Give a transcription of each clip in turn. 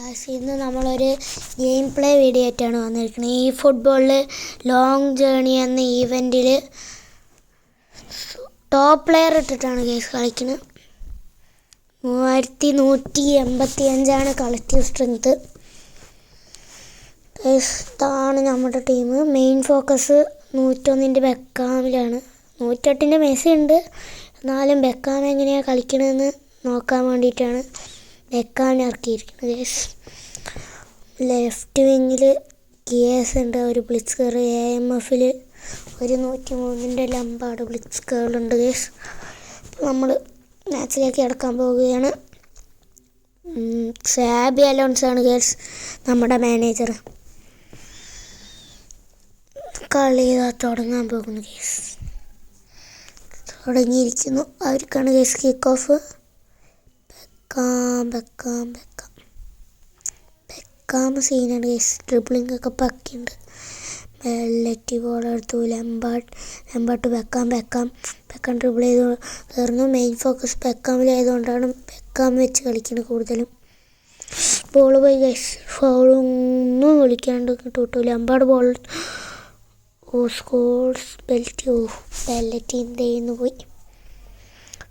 Guys ഇന്ന് നമ്മളൊരു game play video ആയിട്ടാണ് വന്നിരിക്കുന്നത്. ഈ ഫുട്ബോളിൽ ലോങ് ജേണി എന്ന ഈവൻറ്റിൽ ടോപ്പ് പ്ലെയർ ഇട്ടിട്ടാണ് ഗായ്സ് കളിക്കുന്നത്. 3185 കളക്റ്റീവ് സ്ട്രെങ്ത്. ഇതാണ് നമ്മുടെ ടീം. Main focus 101 ബെക്കാമിലാണ്. 108 മെസ്സി ഉണ്ട്, എന്നാലും ബെക്കാം എങ്ങനെയാണ് കളിക്കണമെന്ന് നോക്കാൻ വേണ്ടിയിട്ടാണ് ബെക്കാമിനെ ഇറക്കിയിരിക്കുന്നത്. ലെഫ്റ്റ് വിങ്ങിൽ കിയേഴ്സ് ഉണ്ട്, ഒരു ബ്ലിറ്റ്സ് കേർ. AMFൽ ഒരു 103 ലംബാർഡ് ബ്ലിറ്റ്സ് കേറുണ്ട്. നമ്മൾ മാച്ചിലേക്ക് കിടക്കാൻ പോവുകയാണ്. സാബി അലോൺസ് ആണ് നമ്മുടെ മാനേജർ. കളി തുടങ്ങാൻ പോകുന്നു. തുടങ്ങിയിരിക്കുന്നു. അവർക്കാണ് കിക്ക് ഓഫ്. ബെക്കാം സീനാണ്. ഡ്രിബ്ലിംഗ് ഒക്കെ പക്കിയുണ്ട്. ബെല്ലറ്റി ബോൾ എടുത്തു. ലംബാർഡ് ബെക്കാം ഡ്രിബിൾ ചെയ്ത് കയറുന്നു. മെയിൻ ഫോക്കസ് ബെക്കാമിലായതുകൊണ്ടാണ് ബെക്കാം വെച്ച് കളിക്കുന്നത് കൂടുതലും. ബോൾ പോയി ഫൗളൊന്നും വിളിക്കാണ്ട് കിട്ടു. ലംബാർഡ് ബോൾ സ്കോൾസ് ബെല്ലറ്റി ഇന്ത്യയിൽ പോയി.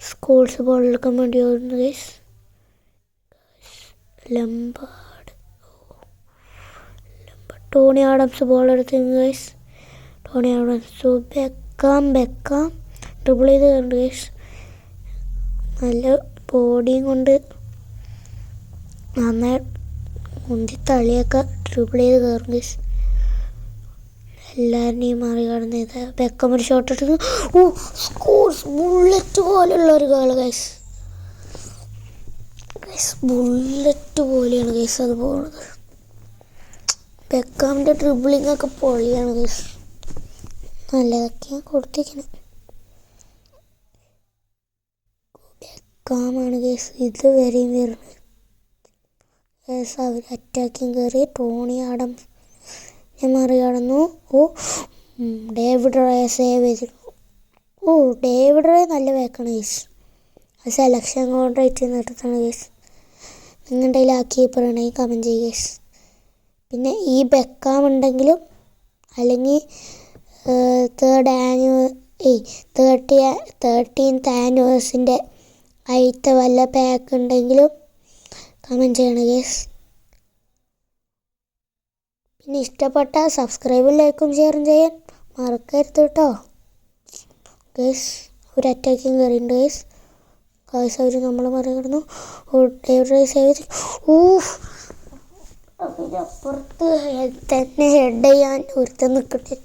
സ്കോൾസ് ബോൾ എടുക്കാൻ വേണ്ടി ഓടുന്നു. ലംബാർഡ് ടോണി ആഡംസ് ബോൾ എടുത്ത്. ടോണി ആഡംസ് ബെക്കാം ഡ്രിബിൾ ചെയ്ത് കണ്ട്. നല്ല ബോഡിയും കൊണ്ട് നന്നായി മുന്തി തളിയൊക്കെ ഡ്രിബിൾ ചെയ്ത് കയറും. എല്ലാവരുടെയും മറികടന്ന് ബെക്കം ഒരു ഷോട്ട് എടുത്ത് സ്കോർസ്. ബുള്ളറ്റ് പോലെയുള്ള ഒരു ഗോൾ ബുള്ളറ്റ് പോലെയാണ് അത് പോകുന്നത്. ബെക്കാമിൻ്റെ ഡ്രിബിളിംഗ് ഒക്കെ പൊളിയാണ് നല്ലതൊക്കെയാണ് കൊടുത്തിരിക്കുന്നത്. ബെക്കാമാണ് ഇത് വരെയും വരുന്നത്. അവർ അറ്റാക്കിങ് കയറി. ടോണി ആഡംസ് മറികടന്നു. ഡേവിഡ് റോയ സേവ് ചെയ്തിരുന്നു. ഡേവിഡ് റോയ നല്ല ബാക്കാണ് സെലക്ഷൻ കോൺട്രാക്റ്റ് നടത്താണ് നിങ്ങളുടെ കയ്യിൽ ആ കീപ്പറാണെങ്കിൽ കമൻറ്റ് ചെയ്യുക. പിന്നെ ഈ ബെക്കാം ഉണ്ടെങ്കിലും അല്ലെങ്കിൽ 13th ആനിവേഴ്സിൻ്റെ ആയിട്ട് വല്ല പാക്ക് ഉണ്ടെങ്കിലും കമൻറ്റ് ചെയ്യണം പിന്നെ ഇഷ്ടപ്പെട്ട സബ്സ്ക്രൈബും ലൈക്കും ഷെയറും ചെയ്യാൻ മറക്കരുത് കേട്ടോ. ഒരു അറ്റാക്കിങ് കയറിയുണ്ട് അവർ നമ്മൾ മറികടന്നു. അതിനപ്പുറത്ത് തന്നെ ഹെഡ് ചെയ്യാൻ ഒരുത്തൻ നിൽക്കട്ടെ.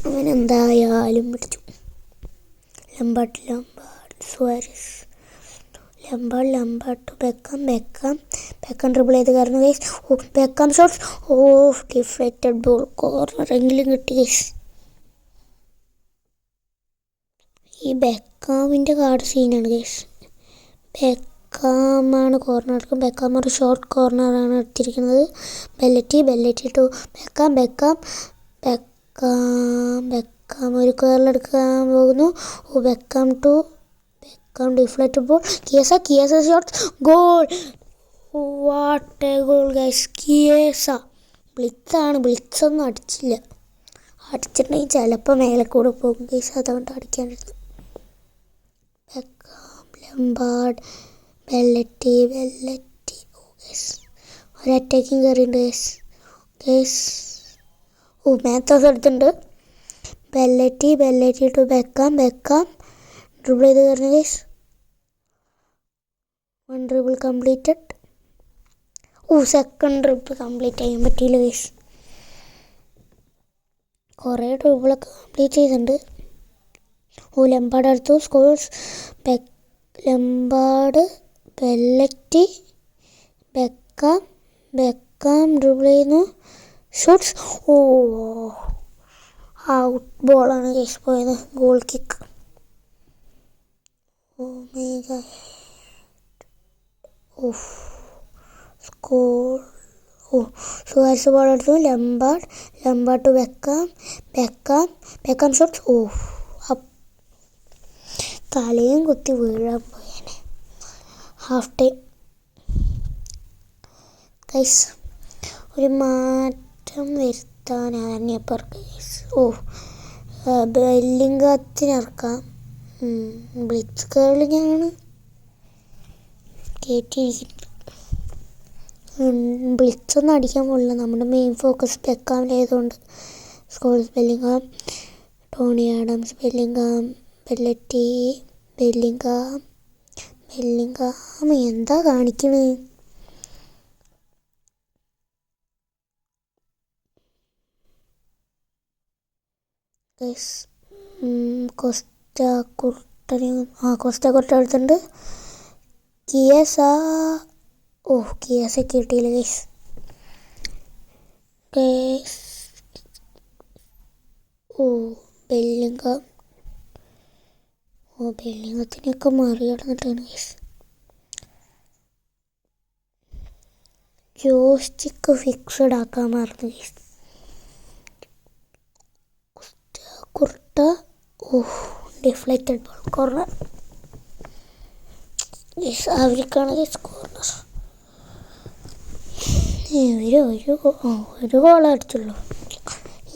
അവനെന്തായാലും പിടിച്ചു. Lampard Suarez. Lampard Beckham dribble ചെയ്ത് കയറുന്നു. Beckham shots. Deflected ball. കോർണറെങ്കിലും കിട്ടി. ഈ ബെക്കാമിൻ്റെ കാർഡ് സീനാണ്. ബെക്കാമാണ് കോർണർ എടുക്കും. ബെക്കാം ഒരു ഷോർട്ട് കോർണറാണ് എടുത്തിരിക്കുന്നത്. ബെല്ലറ്റി ടു ബെക്കാം ഒരു കേരളെടുക്കാൻ പോകുന്നു. Beckham deflected ball. Chiesa shot. Goal. What a goal Chiesa. ബ്ലിറ്റ്സൊന്നും അടിച്ചില്ല. അടിച്ചിട്ടുണ്ടെങ്കിൽ ചിലപ്പോൾ മേലെ കൂടെ പോകും അതുകൊണ്ട് അടിക്കാണ്ടിരുന്നു. ബെക്കാം ലംബാർഡ് ബെല്ലറ്റി ഒരു അറ്റാക്കിങ് കയറിയുണ്ട്. മാത്തോസ് എടുത്തിട്ടുണ്ട്. ബെല്ലറ്റി ടു ബെക്കാം ഡ്രിബിൾ ചെയ്ത് കയറുന്നു. 1 dribble completed. Second dribble complete ചെയ്യാൻ പറ്റിയില്ല. കുറേ ഡ്രിബിളൊക്കെ കംപ്ലീറ്റ് ചെയ്തിട്ടുണ്ട്. ലംബാർഡ് എടുത്തു. Scholes Lampard Belletti Beckham dribble ചെയ്യുന്നു. ഷോട്ട്സ്. ഔട്ട് ബോളാണ് പോയത്. Goal kick. സുവാരസ് ബോൾ എടുത്തു. Lampard to Beckham shots. തലയും കുത്തി വീഴാൻ പോയേനെ. Half time. ഗൈസ് ഒരു മാറ്റം വരുത്താനാണ് ഇപ്പോൾ ഗൈസ്. ബെല്ലിംഗത്തിനിറക്കാം. ബ്ലിറ്റ്സ് കേൾ ഞാൻ കയറ്റിയിരിക്കുന്നത്. ബ്ലിറ്റ്സൊന്നും അടിക്കാൻ പോകില്ല. നമ്മുടെ മെയിൻ ഫോക്കസ് ബെക്കാമിലായതുകൊണ്ട് Scholes, Bellingham, Tony Adams, Bellingham, Belletti, Bellingham. എന്താ കാണിക്കണേ? കോസ്റ്റ കുർട്ട എടുത്തിട്ടുണ്ട്. കിയസ കിട്ടിയില്ല ഗൈസ്. ബെല്ലിംഗത്തിനൊക്കെ മറികടന്നിട്ടാണ് ഗൈസ്. ജോസ്റ്റിക്ക് ഫിക്സഡ് ആക്കാൻ മറന്നു ഗൈസ്. കുർട്ട ഡിഫ്ലക്റ്റഡ് ബോൾ കോർണർ. അവർക്കാണ് ഗൈസ് കോർണർ. ഒരു ഗോൾ അടിച്ചുള്ളൂ.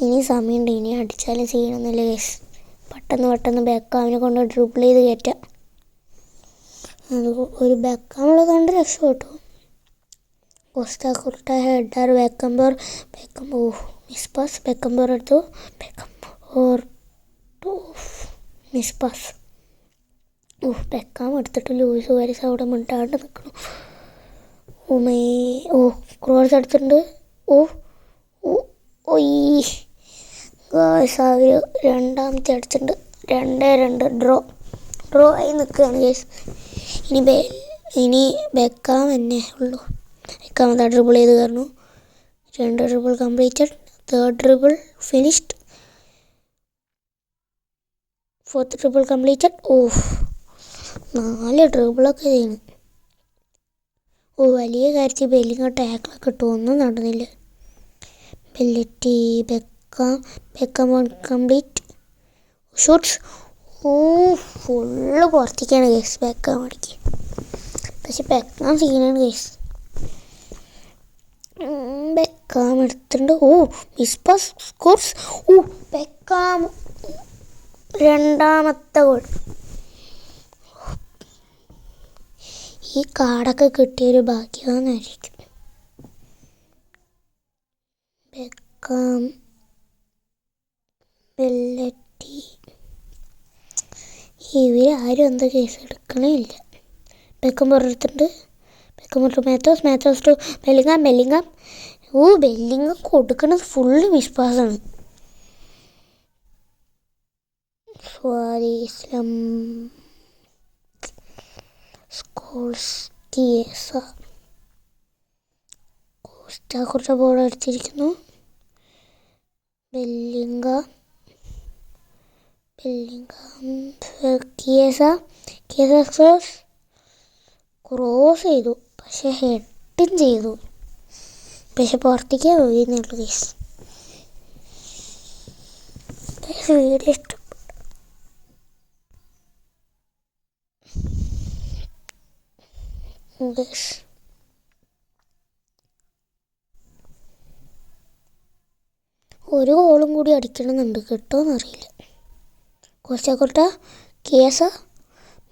ഇനി സമയമുണ്ട്. ഇനി അടിച്ചാലും ചെയ്യണമെന്നില്ല ഗൈസ്. പെട്ടെന്ന് ബെക്കാമിനെ കൊണ്ട് ഡ്രിബിൾ ചെയ്ത് കയറ്റാം. അത് ഒരു ബെക്കാമുള്ളത് കൊണ്ട് രക്ഷപ്പെട്ടു. Costacurta header, Beckenbauer miss pass. Beckenbauer എടുത്തു. Miss pass. ബെക്കാം എടുത്തിട്ട് ലൂയിസ് സുവാരസ് അവിടെ മിണ്ടാണ്ട് നിൽക്കണം. ക്രോസ് എടുത്തിട്ടുണ്ട്. അവർ രണ്ടാമത്തെ അടിച്ചിട്ടുണ്ട്. 2-2 ഡ്രോ ആയി നിൽക്കുകയാണ് ഗൈസ്. ഇനി ബെക്കാം തന്നെ ഉള്ളൂ. ബെക്കാം അതാ ഡ്രിബിൾ ചെയ്ത് കയറുന്നു. 2 dribble completed. 3rd dribble finished. 4th dribble completed. 4 ഡ്രിബിളൊക്കെ ചെയ്യുന്നു. വലിയ കാര്യത്തിൽ ബെല്ലിംഗ് ടാക്കിളൊക്കെ ഇട്ടു. ഒന്നും നടന്നില്ല. ബെല്ലറ്റി, ബെക്കാം കംപ്ലീറ്റ് ഷൂട്ട്സ്. ഫുള്ള് പുറത്തേക്കാണ് ഗൈസ് ബെക്കാം അടിക്കുക. പക്ഷെ ബെക്കാം സീനാണ് ഗൈസ്. ബെക്കാം എടുത്തിട്ടുണ്ട്. Miss pass scores. ബെക്കാം രണ്ടാമത്തെ ഗോൾ. ഈ കാർഡൊക്കെ കിട്ടിയൊരു ഭാഗ്യവാനായിരിക്കും. ബെക്കാം, ബെല്ലറ്റി ഇവരാരും എന്താ കേസ് എടുക്കണേ ഇല്ല. ബെക്കം പുറത്തുണ്ട്. Beckham to Matthaus to Bellingham. Bellingham കൊടുക്കുന്നത് ഫുള്ള് മിസ് പാസ്സാണ്. കോസ്റ്റ ബോൾ അടിച്ചിരിക്കുന്നു. ബെല്ലിംഗാം ക്രോസ് ചെയ്തു. പക്ഷെ ഹെഡും ചെയ്തു. പക്ഷെ പുറത്തേക്ക് പോയിരുന്നുള്ളൂ ഗൈസ്. വീഡിയോ ഇഷ്ടപ്പെട്ടു. ഒരു ഗോളും കൂടി അടിക്കണമെന്നുണ്ട്. കിട്ടുമെന്നറിയില്ല. കോസ്റ്റ കുർട്ട കിയസ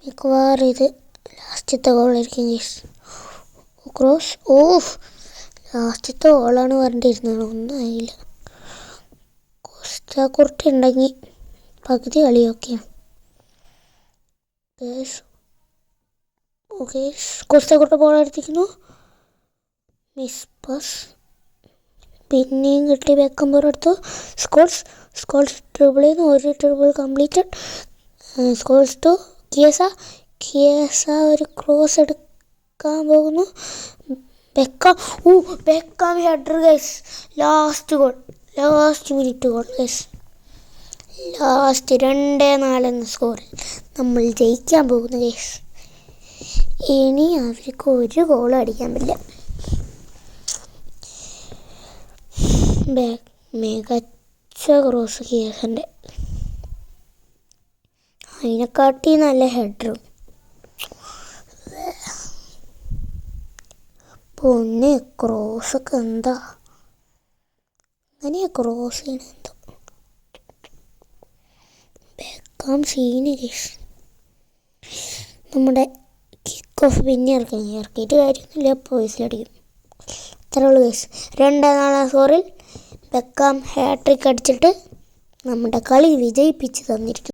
മിക്കവാറും ഇത് ലാസ്റ്റത്തെ ഗോളായിരിക്കും ഗൈസ്. ക്രോസ്. ലാസ്റ്റത്തെ ഗോളാണ് പറഞ്ഞിരുന്നത്. ഒന്നും ആയില്ല. കോസ്റ്റ കുർട്ട ഉണ്ടെങ്കിൽ പകുതി കളിയൊക്കെയാണ്. കോസ്റ്റ കുർട്ട ബോൾ എടുത്തിരിക്കുന്നു. Miss pass. പിന്നെയും കിട്ടി. ബെക്കംബർ എടുത്തു. സ്കോൾസ് ഡ്രിബിൾ ചെയ്യുന്നു. 1 dribble completed. Scholes to Chiesa ഒരു ക്രോസ് എടുക്കാൻ പോകുന്നു. Beckham header guys. Last minute goal guys. Last 2-4 എന്ന സ്കോറിൽ നമ്മൾ ജയിക്കാൻ പോകുന്നു ഗൈസ്. ഇനി അവർക്ക് ഒരു ഗോൾ അടിക്കാൻ പറ്റില്ല. മികച്ച ക്രോസ് കിയസിൻ്റെ. അതിനെക്കാട്ടി നല്ല ഹെഡറും. പൊന്നെ ക്രോസൊക്കെ എന്താ അങ്ങനെയാ ക്രോസ് ചെയ്യണ എന്തോ ബെക്കാം സീന് ഗൈസ്. നമ്മുടെ കിക്ക് ഓഫ് പിന്നെ ഇറക്കിയിട്ട് കാര്യമൊന്നുമില്ല, പോയിസിലടിക്കും. അത്രേ ഉള്ളൂ ഗൈസ്. 2-4 സ്കോറിൽ ബെക്കാം ഹാട്രിക് അടിച്ചിട്ട് നമ്മുടെ കളി വിജയിപ്പിച്ച് തന്നിരിക്കും.